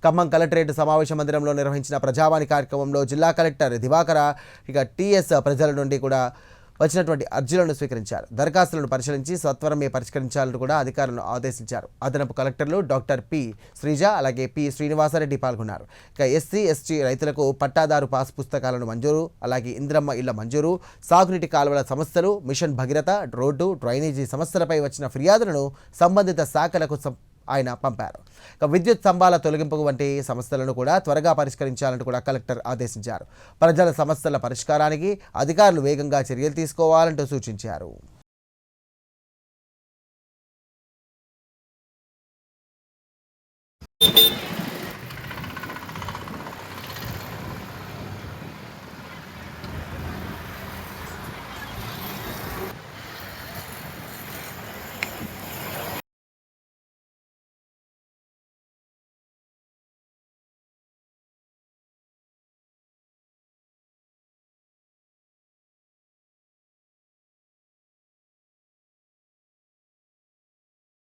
Khammam collectorate సమావేశ మందిరంలో నిర్వహించిన ప్రజావాణి కార్యక్రమంలో జిల్లా కలెక్టర్ దివాకర టీఎస్ ప్రజల నుండి కూడా వచ్చినటువంటి అర్జీలను స్వీకరించారు. దరఖాస్తులను పరిశీలించి సత్వరమే పరిష్కరించాలని కూడా అధికారులను ఆదేశించారు. అదనపు కలెక్టర్లు డాక్టర్ పి శ్రీజ అలాగే పి శ్రీనివాసరెడ్డి పాల్గొన్నారు. ఇక ఎస్సీ ఎస్టీ రైతులకు పట్టాదారు పాస్ పుస్తకాలను మంజూరు, అలాగే ఇంద్రమ్మ ఇళ్ల మంజూరు, సాగునీటి కాలువల సమస్యలు, మిషన్ భగీరథ, రోడ్డు డ్రైనేజీ సమస్యలపై వచ్చిన ఫిర్యాదులను సంబంధిత శాఖలకు ఆయన పంపారు. విద్యుత్ స్తంభాల తొలగింపు వంటి సమస్యలను కూడా త్వరగా పరిష్కరించాలని కూడా కలెక్టర్ ఆదేశించారు. ప్రజల సమస్యల పరిష్కారానికి అధికారులు వేగంగా చర్యలు తీసుకోవాలంటూ సూచించారు.